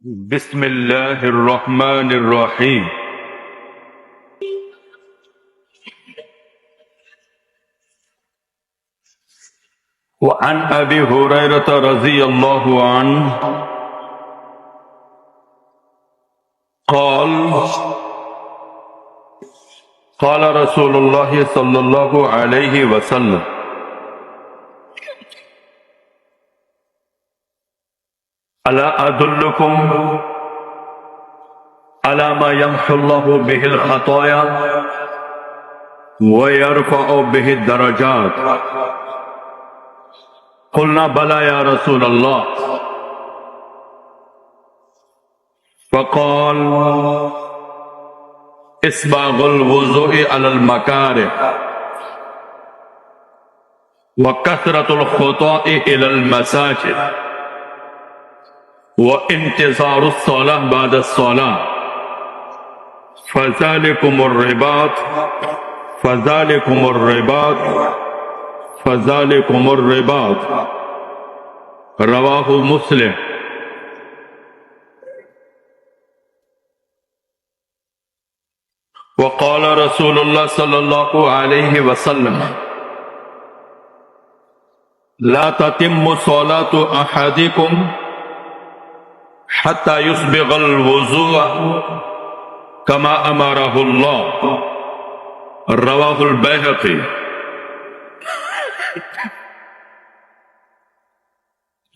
بسم اللہ الرحمن الرحیم۔ وعن ابی ہریرہ رضی اللہ عنہ قال قال رسول اللہ صلی اللہ علیہ وسلم الا ادلکم علی ما یمحو اللہ بہ الخطایا ویرفع بہ الدرجات قلنا بلى یا رسول اللہ فقال اسباغ الوضوء على المكاره وكثرة الخطاء إلى المساجد وانتظار الصلاة بعد الصلاة فذلكم الرباط فذلكم الرباط فذلكم الرباط رواه مسلم۔ وقال رسول اللہ صلی اللہ علیہ وسلم لا تتم صلاة احدکم حتى يسبغ الوضوء كما امره الله رواه البيهقي۔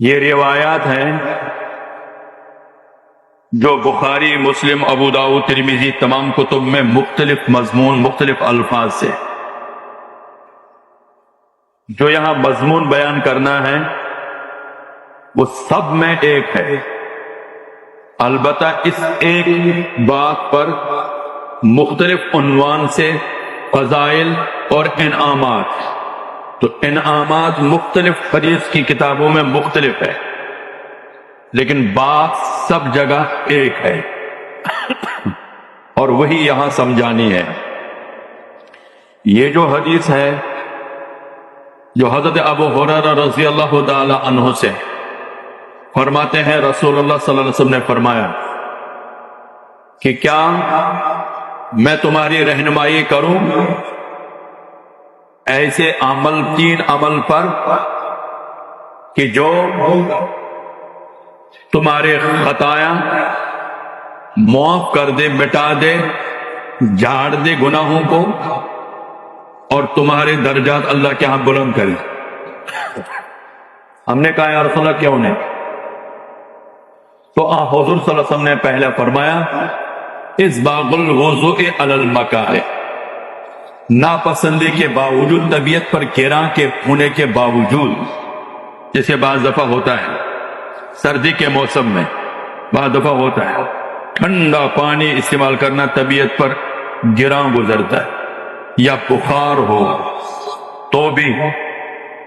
یہ روایات ہیں جو بخاری، مسلم، ابو داؤد، ترمذی تمام کتب میں مختلف مضمون، مختلف الفاظ سے، جو یہاں مضمون بیان کرنا ہے وہ سب میں ایک ہے، البتہ اس ایک بات پر مختلف عنوان سے فضائل اور انعامات، تو انعامات مختلف حدیث کی کتابوں میں مختلف ہے، لیکن بات سب جگہ ایک ہے اور وہی یہاں سمجھانی ہے۔ یہ جو حدیث ہے جو حضرت ابو ہریرہ رضی اللہ تعالی عنہ سے فرماتے ہیں رسول اللہ صلی اللہ علیہ وسلم نے فرمایا کہ کیا میں تمہاری رہنمائی کروں ایسے عمل، 3 عمل پر کہ جو تمہارے خطایا معاف کر دے، مٹا دے، جھاڑ دے گناہوں کو، اور تمہارے درجات اللہ کے ہاں بلند کرے۔ ہم نے کہا یا رسول اللہ کیوں نہیں؟ تو حضور صلی اللہ علیہ وسلم نے پہلے فرمایا اسباغ الوضوء علی المکارہ، ناپسندی کے باوجود، طبیعت پر گراں کے ہونے کے باوجود، جیسے بعض دفعہ ہوتا ہے سردی کے موسم میں، بعض دفعہ ہوتا ہے ٹھنڈا پانی استعمال کرنا طبیعت پر گراں گزرتا ہے، یا بخار ہو تو بھی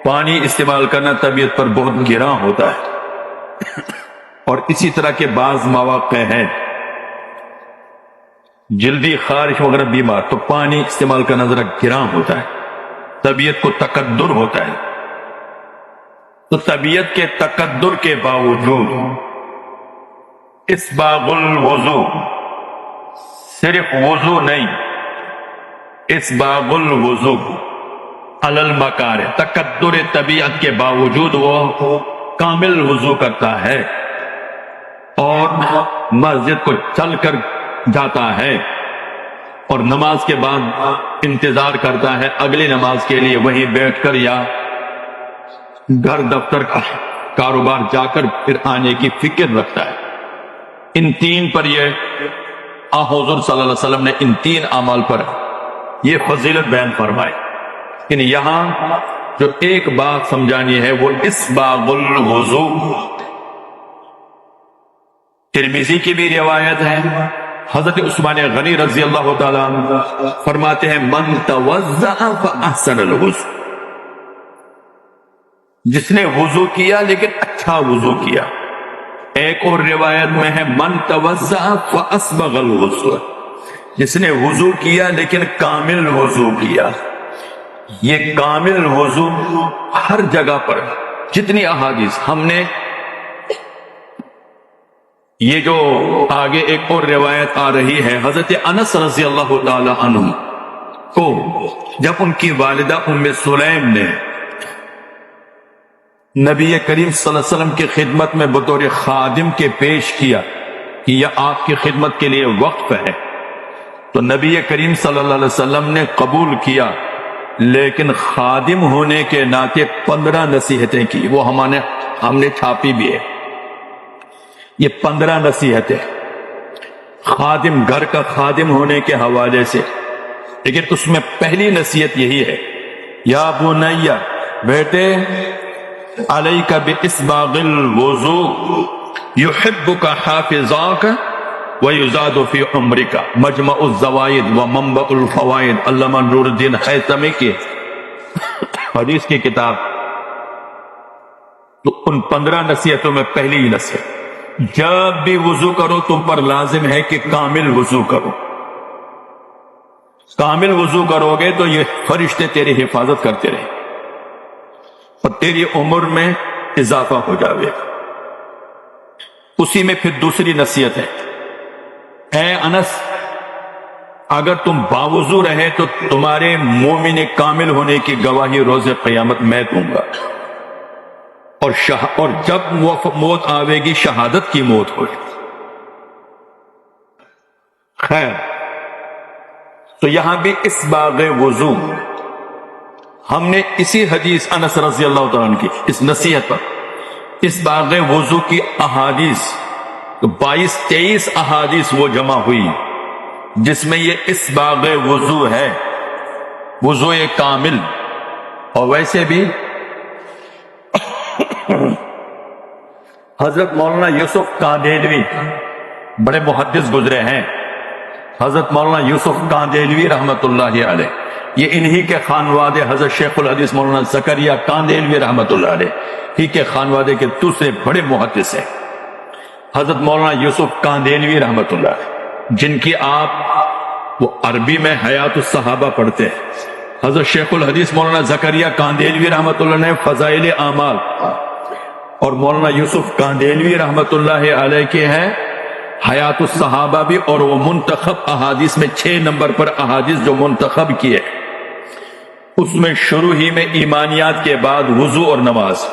پانی استعمال کرنا طبیعت پر بہت گراں ہوتا ہے، اور اسی طرح کے بعض مواقع ہیں جلدی خارش وغیرہ بیمار، تو پانی استعمال کرنا ذرا گراں ہوتا ہے، طبیعت کو تقدر ہوتا ہے، تو طبیعت کے تقدر کے باوجود اسباغ الوضو، صرف وضو نہیں، اسباغ الوضو علی المکارہ، تقدر طبیعت کے باوجود وہ کامل وضو کرتا ہے اور مسجد کو چل کر جاتا ہے، اور نماز کے بعد انتظار کرتا ہے اگلی نماز کے لیے، وہیں بیٹھ کر یا گھر دفتر کا کاروبار جا کر پھر آنے کی فکر رکھتا ہے۔ ان 3 پر یہ حضور صلی اللہ علیہ وسلم نے ان 3 اعمال پر یہ فضیلت بیان فرمائی، لیکن یہاں جو ایک بات سمجھانی ہے وہ اسباغ الوضو۔ ترمذی کی بھی روایت ہے، حضرت عثمان غنی رضی اللہ تعالیٰ عنہ فرماتے ہیں من توضأ فاحسن الوضو، جس نے وضو کیا لیکن اچھا وضو کیا۔ ایک اور روایت میں ہے من توضأ فاسبغ الوضو، جس نے وضو کیا لیکن کامل وضو کیا۔ یہ کامل وضو ہر جگہ پر جتنی احادیث ہم نے یہ جو آگے ایک اور روایت آ رہی ہے، حضرت انس رضی اللہ تعالی عنہ کو جب ان کی والدہ ام سلیم نے نبی کریم صلی اللہ علیہ وسلم کی خدمت میں بطور خادم کے پیش کیا کہ یہ آپ کی خدمت کے لیے وقف ہے، تو نبی کریم صلی اللہ علیہ وسلم نے قبول کیا، لیکن خادم ہونے کے ناطے 15 نصیحتیں کی، وہ ہم نے چھاپی بھی ہے۔ یہ 15 نصیحتیں خادم، گھر کا خادم ہونے کے حوالے سے، لیکن اس میں پہلی نصیحت یہی ہے، یا بنی، بیٹے، علیک باسباغ الوضوء یحبک حافظاک ویزاد فی عمرک، مجمع الزوائد و منبع الفوائد، علامہ نور الدین حیثمی کی حدیث کی کتاب۔ تو ان 15 نصیحتوں میں پہلی ہی نصیحت، جب بھی وضو کرو تم پر لازم ہے کہ کامل وضو کرو۔ کامل وضو کرو گے تو یہ فرشتے تیری حفاظت کرتے رہیں اور تیری عمر میں اضافہ ہو جاوے گا۔ اسی میں پھر دوسری نصیحت ہے، اے انس، اگر تم باوضو رہے تو تمہارے مومن کامل ہونے کی گواہی روز قیامت میں دوں گا، اور جب موت آوے گی شہادت کی موت ہوگی۔ خیر، تو یہاں بھی اسباغ وضو ہم نے اسی حدیث انس رضی اللہ تعالیٰ عنہ کی اس نصیحت پر اسباغ وضو کی احادیث 22-23 احادیث وہ جمع ہوئی جس میں یہ اسباغ وضو ہے، وضو کامل۔ اور ویسے بھی حضرت مولانا یوسف کاندھیلوی بڑے محدث گزرے ہیں، حضرت مولانا یوسف کاندھیلوی رحمت اللہ علیہ، یہ انہی کے خانوادے حضرت شیخ الحدیث مولانا زکریا کاندھیلوی رحمت اللہ علیہ ہی کے خانوادے کے دوسرے بڑے محدث ہیں، حضرت مولانا یوسف کاندھیلوی رحمت اللہ علیہ، جن کی آپ وہ عربی میں حیات الصحابہ پڑھتے ہیں۔ حضرت شیخ الحدیث مولانا زکریا کاندھیلوی رحمت اللہ نے فضائل اعمال، اور مولانا یوسف کاندھیلوی رحمت اللہ علیہ کے ہیں حیات الصحابہ بھی، اور وہ منتخب احادیث میں 6 نمبر پر احادیث جو منتخب کیے، اس میں شروع ہی میں ایمانیات کے بعد وضو اور نماز،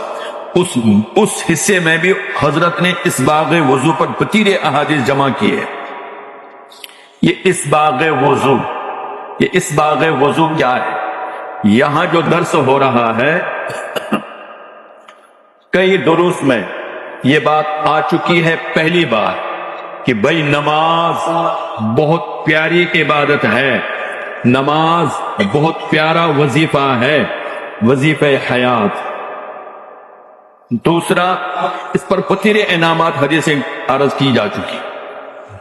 اس حصے میں بھی حضرت نے اسباغ وضو پر بتیرے احادیث جمع کیے۔ یہ اسباغ وضو، یہ اسباغ وضو کیا ہے؟ یہاں جو درس ہو رہا ہے، کئی دروس میں یہ بات آ چکی ہے پہلی بار کہ بھائی نماز بہت پیاری عبادت ہے، نماز بہت پیارا وظیفہ ہے، وظیفہ حیات۔ دوسرا، اس پر بتیرے انعامات حدیثیں عرض کی جا چکی۔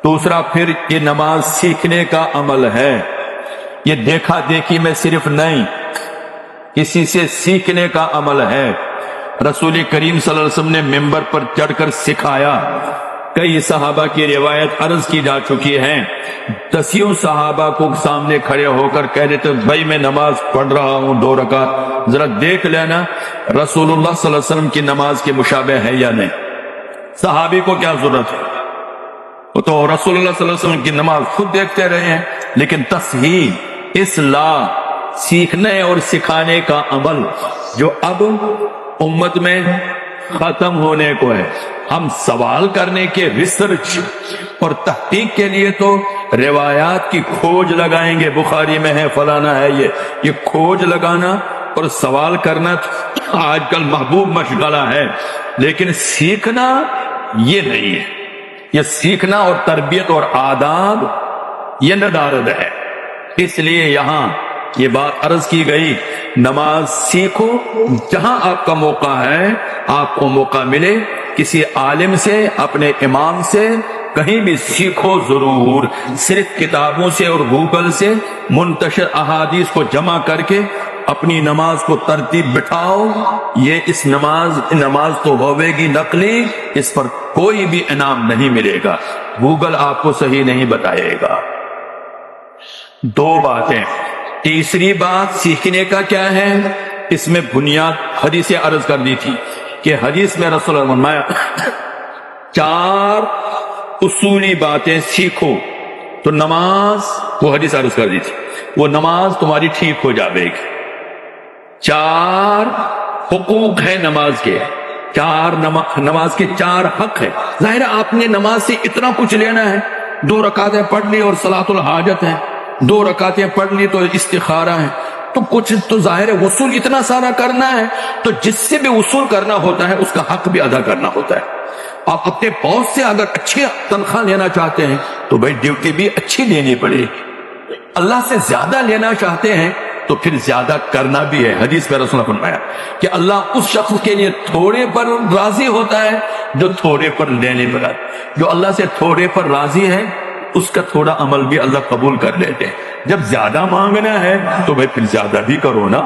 دوسرا، پھر یہ نماز سیکھنے کا عمل ہے، یہ دیکھا دیکھی میں صرف نہیں، کسی سے سیکھنے کا عمل ہے۔ رسول کریم صلی اللہ علیہ وسلم نے ممبر پر چڑھ کر سکھایا، کئی صحابہ کی روایت عرض کی جا چکی ہیں، 10 صحابہ کو سامنے کھڑے ہو کر کہہ دیتے، بھائی میں نماز پڑھ رہا ہوں 2 رکعت، ذرا دیکھ لینا رسول اللہ صلی اللہ علیہ وسلم کی نماز کے مشابہ ہے یا نہیں۔ صحابی کو کیا ضرورت ہے، وہ تو رسول اللہ صلی اللہ علیہ وسلم کی نماز خود دیکھتے رہے ہیں۔ لیکن تصحیح، اصلاح، سیکھنے اور سکھانے کا عمل جو اب امت میں ختم ہونے کو ہے، ہم سوال کرنے کے، ریسرچ اور تحقیق کے لیے تو روایات کی کھوج لگائیں گے، بخاری میں ہے، فلانا ہے، یہ کھوج لگانا اور سوال کرنا آج کل محبوب مشغلہ ہے، لیکن سیکھنا یہ نہیں ہے۔ یہ سیکھنا اور تربیت اور آداب یہ ندارد ہے۔ اس لیے یہاں یہ بات عرض کی گئی، نماز سیکھو، جہاں آپ کا موقع ہے، آپ کو موقع ملے کسی عالم سے، اپنے امام سے، کہیں بھی سیکھو ضرور۔ صرف کتابوں سے اور گوگل سے منتشر احادیث کو جمع کر کے اپنی نماز کو ترتیب بٹھاؤ، یہ اس نماز تو ہوے گی نقلی، اس پر کوئی بھی انعام نہیں ملے گا، گوگل آپ کو صحیح نہیں بتائے گا۔ 2 باتیں۔ تیسری بات سیکھنے کا کیا ہے، اس میں بنیاد حدیث عرض کر دی تھی کہ حدیث میں رسول اللہ نے فرمایا 4 اصولی باتیں سیکھو تو نماز، وہ حدیث عرض کر دیجیے، وہ نماز تمہاری ٹھیک ہو جائے گی۔ 4 حقوق ہیں نماز کے، نماز کے 4 حق ہے۔ ظاہر ہے آپ نے نماز سے اتنا کچھ لینا ہے، 2 رکعتیں پڑھ لی اور صلاۃ الحاجت ہے، 2 رکعتیں پڑھ لی تو استخارہ ہے، تو کچھ تو ظاہر ہے وصول اتنا سارا کرنا ہے، تو جس سے بھی وصول کرنا ہوتا ہے اس کا حق بھی ادا کرنا ہوتا ہے۔ آپ اپنے باس سے اگر اچھی تنخواہ لینا چاہتے ہیں تو بھائی ڈیوٹی بھی اچھی لینی پڑے گی۔ اللہ سے زیادہ لینا چاہتے ہیں تو پھر زیادہ کرنا بھی ہے۔ حدیث میں رسول نے فرمایا کہ اللہ اس شخص کے لیے تھوڑے پر راضی ہوتا ہے جو تھوڑے پر لینے پر ہے۔ جو اللہ سے تھوڑے پر راضی ہے اس کا تھوڑا عمل بھی اللہ قبول کر لیتے ہیں۔ جب زیادہ مانگنا ہے تو بھائی پھر زیادہ بھی کرو نا۔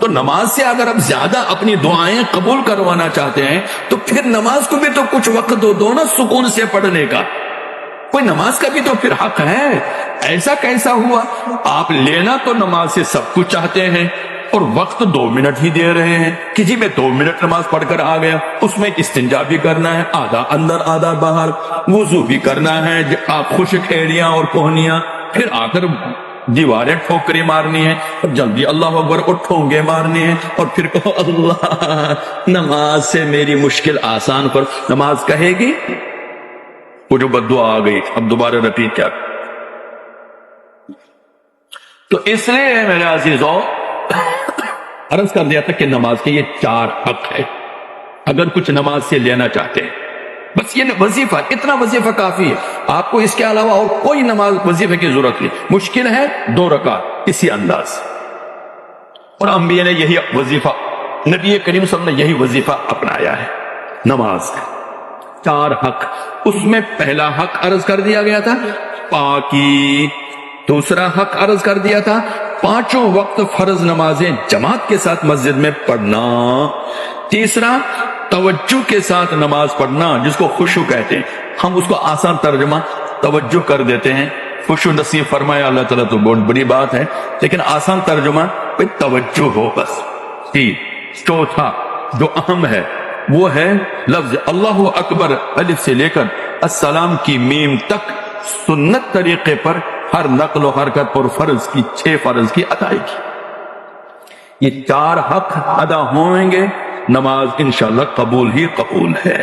تو نماز سے اگر آپ زیادہ اپنی دعائیں قبول کروانا چاہتے ہیں تو پھر نماز کو بھی تو کچھ وقت دو نا سکون سے پڑھنے کا۔ کوئی نماز کا بھی تو پھر حق ہے۔ ایسا کیسا ہوا؟ آپ لینا تو نماز سے سب کچھ چاہتے ہیں اور وقت 2 منٹ ہی دے رہے ہیں کہ جی میں 2 منٹ نماز پڑھ کر آ گیا، اس میں استنجا بھی کرنا ہے، آدھا اندر آدھا باہر، وضو بھی کرنا ہے، آپ خشک ایڑیاں اور کوہنیاں، پھر آ کر دیواریں ٹھوکریں مارنی ہے اور جلدی اللہ اکبر اور ٹھونگے مارنی ہے اور پھر کہو اللہ نماز سے میری مشکل آسان کر۔ نماز کہے گی وہ جو بددعا آ گئی، اب دوبارہ رپیٹ کیا؟ تو اس لیے میرے عزیزوں عرض کر دیا تھا کہ نماز کے یہ 4 حق ہے اگر کچھ نماز سے لینا چاہتے ہیں۔ بس یہ وظیفہ، اتنا وظیفہ کافی ہے، آپ کو اس کے علاوہ اور کوئی نماز وظیفے کی ضرورت نہیں۔ مشکل ہے 2 رکعت اسی انداز، اور انبیاء نے یہی وظیفہ، نبی کریم صلی اللہ علیہ وسلم نے یہی وظیفہ اپنایا ہے نماز کا۔ 4 حق، اس میں پہلا حق عرض کر دیا گیا تھا پاکی، دوسرا حق عرض کر دیا تھا 5 وقت فرض نمازیں جماعت کے ساتھ مسجد میں پڑھنا، تیسرا توجہ کے ساتھ نماز پڑھنا جس کو خشوع کہتے ہیں، ہم اس کو آسان ترجمہ توجہ کر دیتے ہیں، خشوع نصیب فرمائے اللہ تعالیٰ تو بہت بڑی بات ہے، لیکن آسان ترجمہ کوئی توجہ ہو بس۔ چوتھا جو اہم ہے وہ ہے لفظ اللہ اکبر الف سے لے کر السلام کی میم تک سنت طریقے پر ہر نقل و حرکت اور فرض کی 6 فرض کی ادائیگی۔ یہ 4 حق ادا ہوئیں گے نماز انشاءاللہ قبول ہی قبول ہے،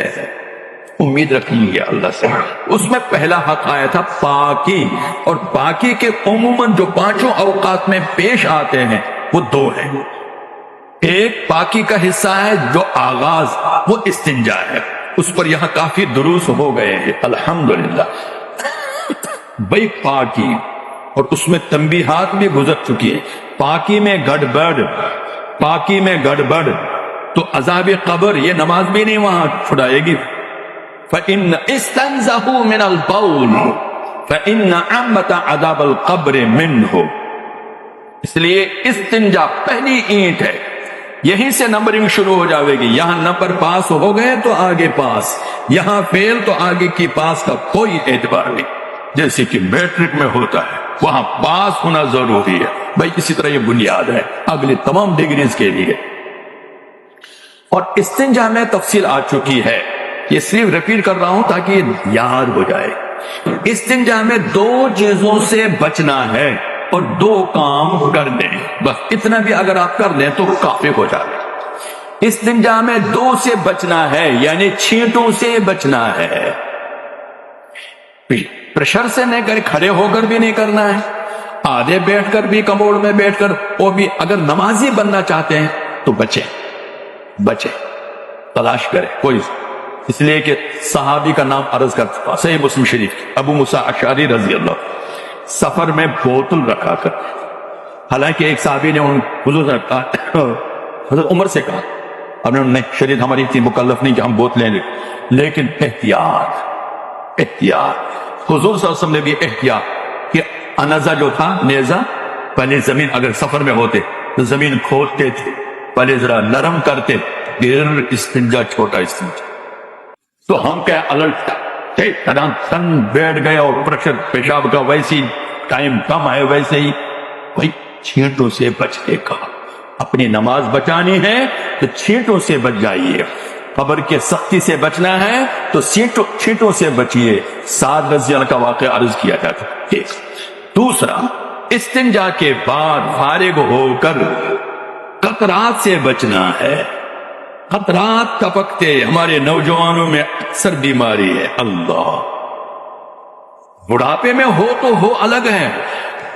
امید رکھیں گے اللہ سے۔ اس میں پہلا حق آیا تھا پاکی، اور پاکی کے عموماً جو 5 اوقات میں پیش آتے ہیں وہ 2 ہیں۔ ایک پاکی کا حصہ ہے جو آغاز، وہ استنجا ہے، اس پر یہاں کافی دروس ہو گئے ہیں الحمدللہ۔ بھئی پاکی، اور اس میں تنبیہات بھی گزر چکی ہے۔ پاکی میں گڑبڑ تو عذاب قبر، یہ نماز بھی نہیں وہاں چھڑائے گی۔ فَإِنَّ اسْتَنزَهُ مِنَ الْبَوْلِ فَإِنَّ عَمَّةَ عَذَابَ الْقَبْرِ مِنْهُ۔ اس لیے استنجا پہلی اینٹ ہے، یہیں سے نمبرنگ شروع ہو جاوے گی۔ یہاں نمبر پاس ہو گئے تو آگے پاس، یہاں فیل تو آگے کی پاس کا کوئی اعتبار نہیں، جیسے کہ میٹرک میں ہوتا ہے وہاں پاس ہونا ضروری ہے بھائی، اسی طرح یہ بنیاد ہے اگلی تمام ڈگریز کے لیے۔ اور استنجا میں تفصیل آ چکی ہے، یہ صرف ریپیٹ کر رہا ہوں تاکہ یہ یاد ہو جائے۔ استنجا میں 2 چیزوں سے بچنا ہے اور 2 کام کر دیں، بس اتنا بھی اگر آپ کر لیں تو کافی ہو جائے۔ استنجا میں 2 سے بچنا ہے، یعنی چھینٹوں سے بچنا ہے۔ پریشر سے نہیں کر، کھڑے ہو کر بھی نہیں کرنا ہے، آدھے بیٹھ کر بھی، کموڑ میں بیٹھ کر، وہ بھی اگر نمازی بننا چاہتے ہیں تو بچے تلاش کرے کوئی، اس لیے کہ صحابی کا نام عرض کر چکا، صحیح مسلم شریف ابو موسیٰ اشعری رضی اللہ، سفر میں بوتل رکھا کر، حالانکہ ایک صحابی نے حضور سے کہا، حضرت عمر سے کہا، اب نے نہیں، شریعت ہماری اتنی مکلف نہیں کہ ہم بوتلیں لیں، لیکن احتیاط حضور صلی اللہ علیہ وسلم نے بھی احتیاط کہ انزا جو تھا، نیزہ، پہلے زمین اگر سفر میں ہوتے تو زمین کھودتے تھے، پہلے ذرا نرم کرتے، پھر استنجا، چھوٹا استنجا۔ تو ہم کیا الرٹ تن بیٹھ گئے اور پریشر پیشاب کا ویسی ٹائم کم ہے، ویسے ہی بھائی چھینٹوں سے بچنے کا، اپنی نماز بچانی ہے تو چھینٹوں سے بچ جائیے، قبر کے سختی سے بچنا ہے تو چھینٹوں سے بچیے. سعد رضی اللہ کا واقعہ عرض کیا جاتا. ایک دوسرا، استنجا کے بعد فارغ ہو کر قطرات سے بچنا ہے. قطرات ٹپکتے ہمارے نوجوانوں میں اکثر بیماری ہے. اللہ، بڑھاپے میں ہو تو ہو الگ ہے،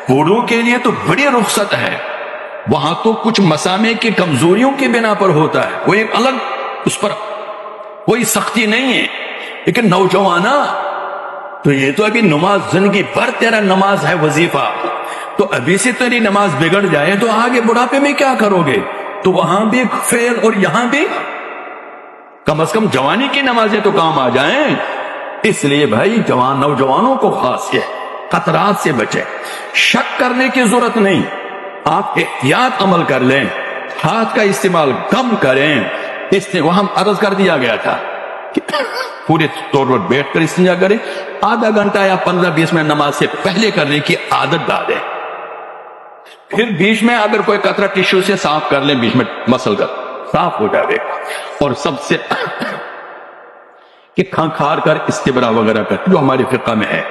بوڑھوں کے لیے تو بڑی رخصت ہے. وہاں تو کچھ مسامع کی کمزوریوں کی بنا پر ہوتا ہے، وہ ایک الگ، اس پر کوئی سختی نہیں ہے. لیکن نوجوانا تو یہ تو ابھی نماز زندگی بھر تیرا نماز ہے، وظیفہ، تو ابھی سے تیری نماز بگڑ جائے تو آگے بڑھاپے میں کیا کرو گے؟ تو وہاں بھی فیل اور یہاں بھی. کم از کم جوانی کی نمازیں تو کام آ جائیں. اس لیے بھائی نوجوانوں کو خاص ہے، قطرات سے بچے. شک کرنے کی ضرورت نہیں، آپ احتیاط عمل کر لیں، ہاتھ کا استعمال کم کریں. وہاں عرض کر دیا گیا تھا کہ پورے طور پر بیٹھ کر استنجا کریں، آدھا گھنٹہ یا 15-20 منٹ نماز سے پہلے کرنے کی عادت ڈالیں. پھر بیچ میں اگر کوئی قطرہ ٹشو سے صاف کر لیں، بیچ میں مسل کر صاف ہو جائے. اور سب سے کہ کھانکھار کر استبرا وغیرہ کر، جو ہمارے فقہ میں ہے،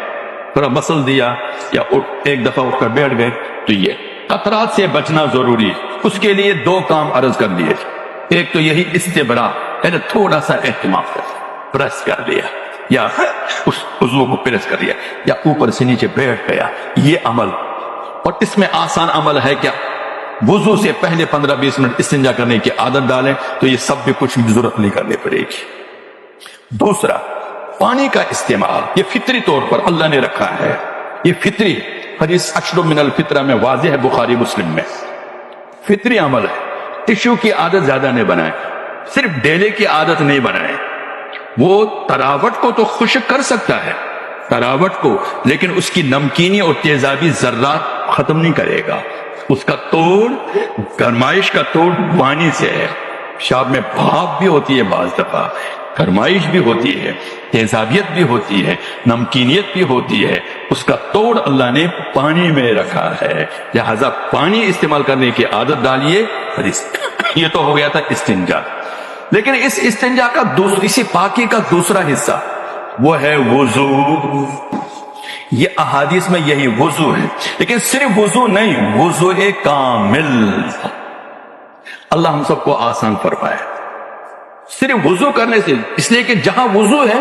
تھوڑا مسل دیا یا ایک دفعہ اٹھ کر بیٹھ گئے. تو یہ قطرات سے بچنا ضروری ہے. اس کے لیے 2 کام عرض کر دیے. ایک تو یہی استبرا، یعنی تھوڑا سا اہتمام کر پریس کر لیا، یا اس عضو کو پریس کر لیا، یا اوپر سے نیچے بیٹھ گیا. یہ عمل، اور اس میں آسان عمل ہے کیا، وضو سے پہلے 15-20 منٹ استنجا کرنے کی عادت ڈالیں تو یہ سب بھی کچھ بھی ضرورت نہیں کرنی پڑے گی. دوسرا، پانی کا استعمال یہ فطری طور پر اللہ نے رکھا ہے. یہ فطری، حدیث اشر من الفطرہ میں واضح ہے، بخاری مسلم میں. فطری عمل ہے. ٹشو کی عادت زیادہ نہیں بنائیں، صرف ڈیلے کی عادت نہیں بنائیں. وہ تراوٹ کو تو خشک کر سکتا ہے، تراوٹ کو، لیکن اس کی نمکینی اور تیزابی ذرات ختم نہیں کرے گا. اس کا توڑ، گرمائش کا توڑ پانی سے ہے. پیشاب میں بھاپ بھی ہوتی ہے، بعض دفعہ گرمائش بھی ہوتی ہے، تیزابیت بھی ہوتی ہے، نمکینیت بھی ہوتی ہے. اس کا توڑ اللہ نے پانی میں رکھا ہے. لہذا پانی استعمال کرنے کی عادت ڈالیے. یہ تو ہو گیا تھا استنجا. لیکن اس استنجا کا اسی پاکی کا دوسرا حصہ وہ ہے وضو. یہ احادیث میں یہی وضو ہے. لیکن صرف وضو نہیں، وضو کامل. اللہ ہم سب کو آسان فرمائے. صرف وضو کرنے سے، اس لیے کہ جہاں وضو ہے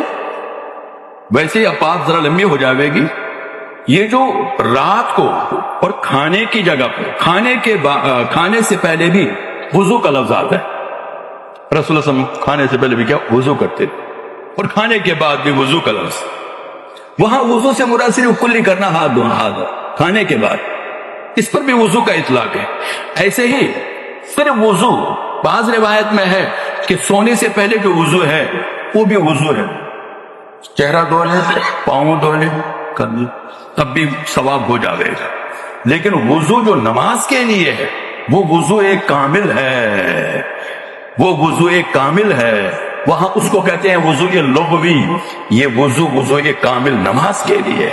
ویسے ہی بات ذرا لمبی ہو جائے گی. یہ جو رات کو اور کھانے کی جگہ پر، کھانے سے پہلے بھی وضو کا لفظ آتا ہے. رسول اللہ صلی اللہ علیہ وسلم کھانے سے پہلے بھی کیا وضو کرتے تھے، اور کھانے کے بعد بھی وضو کا لفظ. وہاں وضو سے مراد صرف کلی کرنا، ہاتھ دھونا، ہاتھ کھانے کے بعد، اس پر بھی وضو کا اطلاق ہے. ایسے ہی صرف وضو، بعض روایت میں ہے کہ سونے سے پہلے جو وضو ہے وہ بھی وضو ہے. چہرہ دھو لیں، پاؤں دھو لیں، تب بھی ثواب ہو جاوے گا. لیکن وضو جو نماز کے لیے ہے وہ وضو کامل ہے، وہ وضو کامل ہے. وہاں اس کو کہتے ہیں وضو لغوی. یہ وضو کامل نماز کے لیے،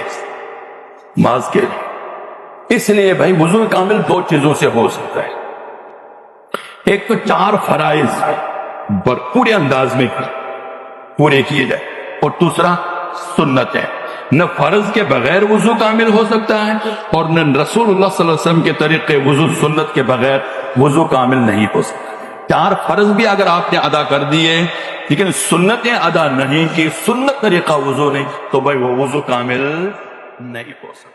نماز کے لیے. اس لیے بھائی وضو کامل 2 چیزوں سے ہو سکتا ہے. ایک تو 4 فرائض پورے انداز میں پورے کیے جائے، اور دوسرا سنتیں. نہ فرض کے بغیر وضو کامل ہو سکتا ہے، اور نہ رسول اللہ صلی اللہ علیہ وسلم کے طریقے وضو سنت کے بغیر وضو کامل نہیں ہو سکتا. 4 فرض بھی اگر آپ نے ادا کر دیے لیکن سنتیں ادا نہیں کی، سنت طریقہ وضو نہیں، تو بھائی وہ وضو کامل نہیں ہو سکتا.